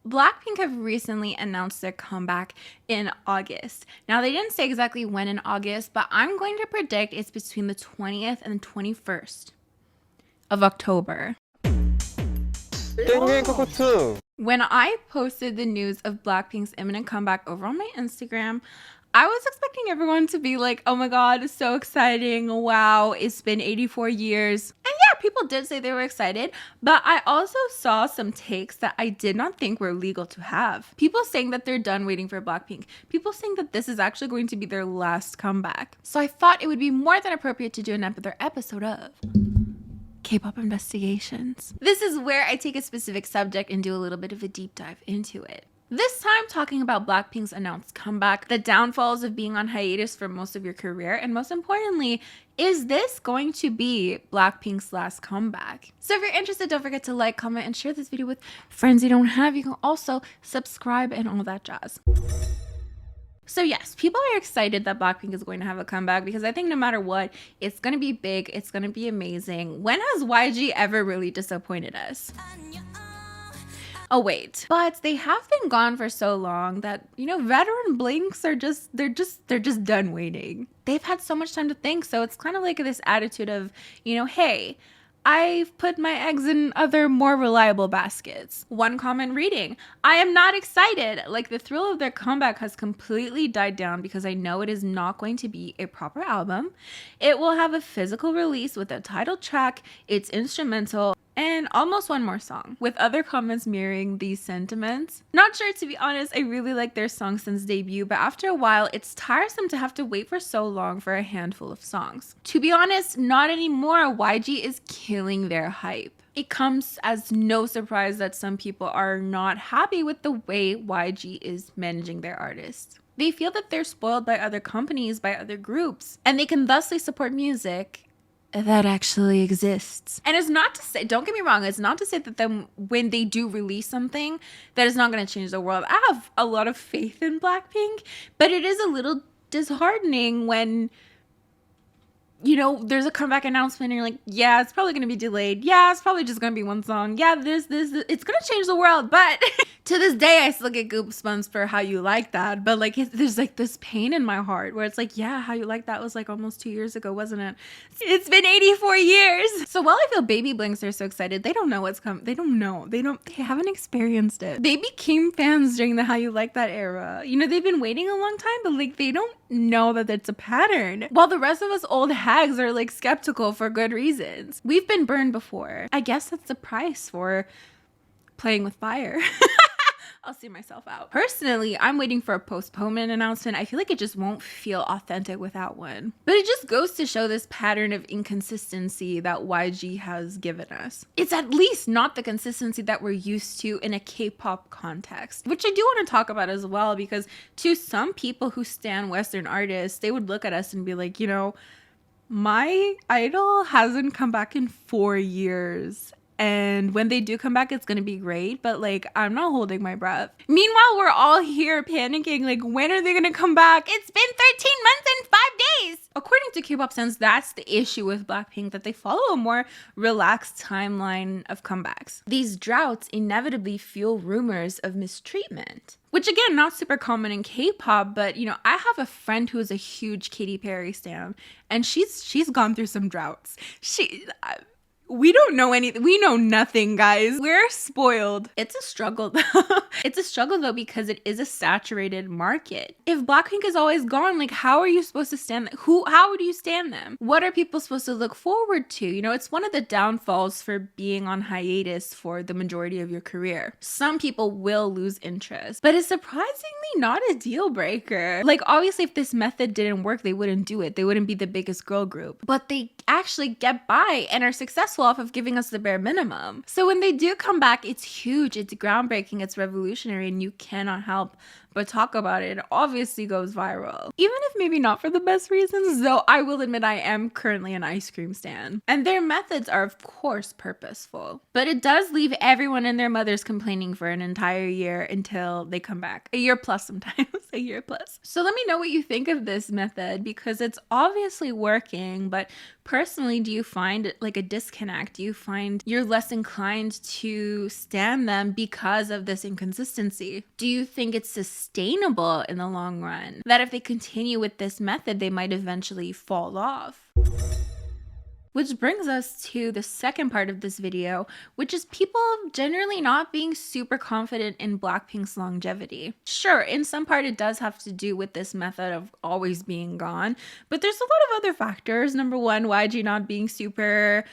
Blackpink have recently announced their comeback in August. Now, they didn't say exactly when in August, but I'm going to predict it's between the 20th and the 21st of October. When I posted the news of Blackpink's imminent comeback over on my Instagram, I was expecting everyone to be like, oh my god, it's so exciting. Wow, it's been 84 years. And yeah, people did say they were excited, but I also saw some takes that I did not think were legal to have. People saying that they're done waiting for Blackpink. People saying that this is actually going to be their last comeback. So I thought it would be more than appropriate to do another episode of K-pop investigations. This is where I take a specific subject and do a little bit of a deep dive into it. This time talking about Blackpink's announced comeback, the downfalls of being on hiatus for most of your career, and most importantly, is this going to be Blackpink's last comeback? So if you're interested, don't forget to like, comment, and share this video with friends you don't have. You can also subscribe and all that jazz. So yes, people are excited that Blackpink is going to have a comeback because I think no matter what, it's going to be big, it's going to be amazing. When has YG ever really disappointed us? Oh wait, but they have been gone for so long that, you know, veteran Blinks are they're just done waiting. They've had so much time to think, so it's kind of like this attitude of, you know, hey, I've put my eggs in other more reliable baskets. One comment reading, I am not excited. Like, the thrill of their comeback has completely died down because I know it is not going to be a proper album. It will have a physical release with a title track, its instrumental, and almost one more song, with other comments mirroring these sentiments. Not sure, to be honest. I really like their songs since debut, but after a while, it's tiresome to have to wait for so long for a handful of songs. To be honest, not anymore. YG is killing their hype. It comes as no surprise that some people are not happy with the way YG is managing their artists. They feel that they're spoiled by other companies, by other groups, and they can thusly support music that actually exists. And it's not to say, don't get me wrong, it's not to say that them when they do release something that is not going to change the world. I have a lot of faith in Blackpink, but it is a little disheartening when, you know, there's a comeback announcement and you're like, yeah, it's probably going to be delayed. Yeah, it's probably just going to be one song. Yeah, this, it's going to change the world. But to this day, I still get goosebumps for How You Like That. But like, there's like this pain in my heart where it's like, yeah, How You Like That was like almost 2 years ago, wasn't it? It's been 84 years. So while I feel baby Blinks are so excited, they don't know what's coming. They don't know. They haven't experienced it. They became fans during the How You Like That era. You know, they've been waiting a long time, but like, they don't know that it's a pattern. While the rest of us old hags are like skeptical for good reasons. We've been burned before. I guess that's the price for playing with fire. I'll see myself out. Personally, I'm waiting for a postponement announcement. I feel like it just won't feel authentic without one. But it just goes to show this pattern of inconsistency that YG has given us. It's at least not the consistency that we're used to in a K-pop context, which I do want to talk about as well, because to some people who stan Western artists, they would look at us and be like, you know, my idol hasn't come back in 4 years. And when they do come back, it's going to be great. But like, I'm not holding my breath. Meanwhile, we're all here panicking. Like, when are they going to come back? It's been 13 months and 5 days. According to Kpop Sense, that's the issue with Blackpink, that they follow a more relaxed timeline of comebacks. These droughts inevitably fuel rumors of mistreatment. Which again, not super common in K-pop, but you know, I have a friend who is a huge Katy Perry stan, and she's gone through some droughts. We don't know anything. We know nothing, guys. We're spoiled. It's a struggle though. It's a struggle though because it is a saturated market. If Blackpink is always gone, like how are you supposed to stand them? How do you stand them? What are people supposed to look forward to? You know, it's one of the downfalls for being on hiatus for the majority of your career. Some people will lose interest, but it's surprisingly not a deal breaker. Like obviously if this method didn't work, they wouldn't do it. They wouldn't be the biggest girl group, but they actually get by and are successful off of giving us the bare minimum. So when they do come back, it's huge, it's groundbreaking, it's revolutionary, and you cannot help but talk about it. It obviously goes viral. Even if maybe not for the best reasons, though I will admit I am currently an ice cream stan. And their methods are of course purposeful. But it does leave everyone and their mothers complaining for an entire year until they come back. A year plus sometimes. A year plus. So let me know what you think of this method, because it's obviously working, but personally, do you find it like a disconnect? Do you find you're less inclined to stand them because of this inconsistency? Do you think it's sustainable in the long run? That if they continue with this method, they might eventually fall off? Which brings us to the second part of this video, which is people generally not being super confident in Blackpink's longevity. Sure, in some part it does have to do with this method of always being gone, but there's a lot of other factors. Number one, YG not being super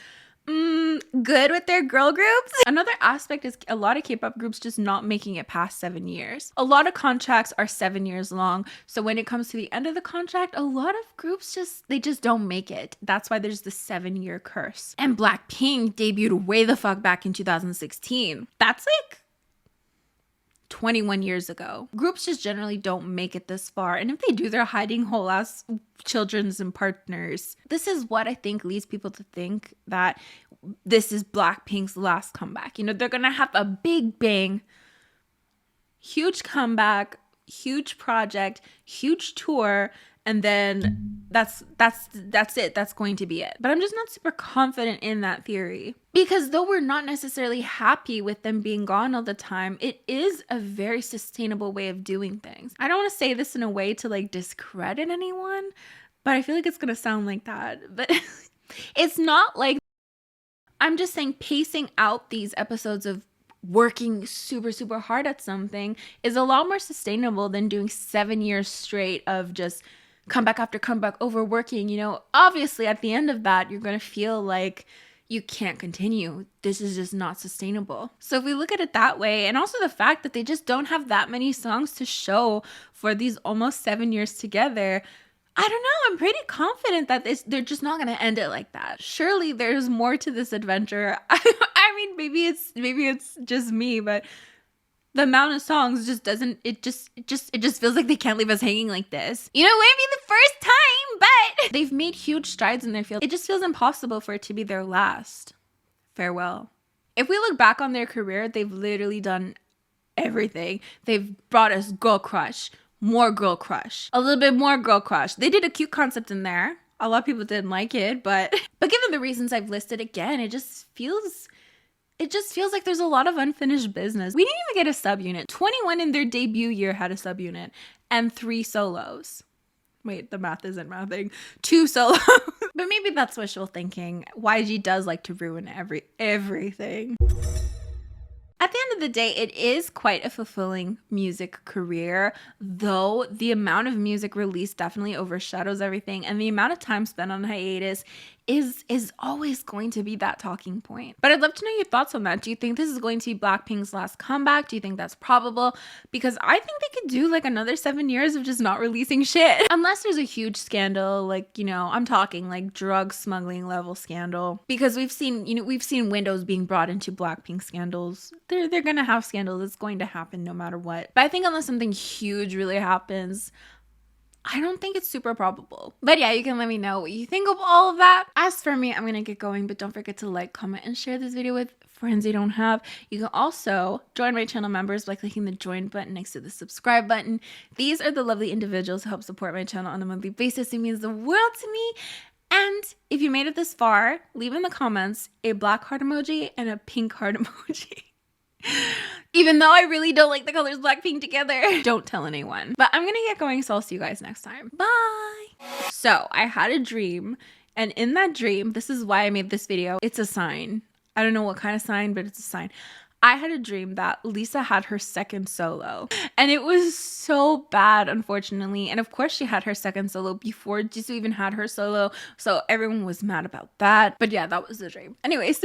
good with their girl groups. Another aspect is a lot of K-pop groups just not making it past 7 years. A lot of contracts are 7 years long, so when it comes to the end of the contract, a lot of groups just don't make it. That's why there's the 7-year curse. And Blackpink debuted way the fuck back in 2016. That's like 21 years ago. Groups just generally don't make it this far, and if they do, they're hiding whole ass children's and partners. This is what I think leads people to think that this is Blackpink's last comeback. You know, they're gonna have a big bang, huge comeback, huge project, huge tour, and then that's it. That's going to be it. But I'm just not super confident in that theory, because though we're not necessarily happy with them being gone all the time, it is a very sustainable way of doing things. I don't want to say this in a way to like discredit anyone, but I feel like it's gonna sound like that. But it's not like, I'm just saying pacing out these episodes of working super hard at something is a lot more sustainable than doing 7 years straight of just comeback after comeback, overworking. You know, obviously at the end of that, you're going to feel like you can't continue. This is just not sustainable. So if we look at it that way, and also the fact that they just don't have that many songs to show for these almost 7 years together, I don't know, I'm pretty confident that they're just not going to end it like that. Surely there's more to this adventure. I mean, maybe it's just me, but the amount of songs just doesn't, it just feels like they can't leave us hanging like this. You know, maybe the first time, but they've made huge strides in their field. It just feels impossible for it to be their last. Farewell. If we look back on their career, they've literally done everything. They've brought us Girl Crush, more Girl Crush, a little bit more Girl Crush. They did a cute concept in there. A lot of people didn't like it, but given the reasons I've listed, again, it just feels like there's a lot of unfinished business. We didn't even get a subunit. 21 in their debut year had a subunit, and 3 solos. Wait, the math isn't mathing. 2 solos. But maybe that's wishful thinking. YG does like to ruin everything. At the end of the day, it is quite a fulfilling music career, though the amount of music released definitely overshadows everything, and the amount of time spent on hiatus is always going to be that talking point. But I'd love to know your thoughts on that. Do you think this is going to be Blackpink's last comeback? Do you think that's probable? Because I think they could do like another 7 years of just not releasing shit. Unless there's a huge scandal, like, you know, I'm talking like drug smuggling level scandal. Because we've seen windows being brought into Blackpink scandals. They're gonna have scandals. It's going to happen no matter what. But I think unless something huge really happens, I don't think it's super probable. But yeah, you can let me know what you think of all of that. As for me, I'm gonna get going, but don't forget to like, comment, and share this video with friends you don't have. You can also join my channel members by clicking the join button next to the subscribe button. These are the lovely individuals who help support my channel on a monthly basis. It means the world to me. And if you made it this far, leave in the comments a black heart emoji and a pink heart emoji. Even though I really don't like the colors Blackpink together. Don't tell anyone. But I'm gonna get going, so I'll see you guys next time. Bye! So, I had a dream, and in that dream, this is why I made this video. It's a sign. I don't know what kind of sign, but it's a sign. I had a dream that Lisa had her second solo, and it was so bad, unfortunately. And of course she had her second solo before Jisoo even had her solo, so everyone was mad about that. But yeah, that was the dream. Anyways.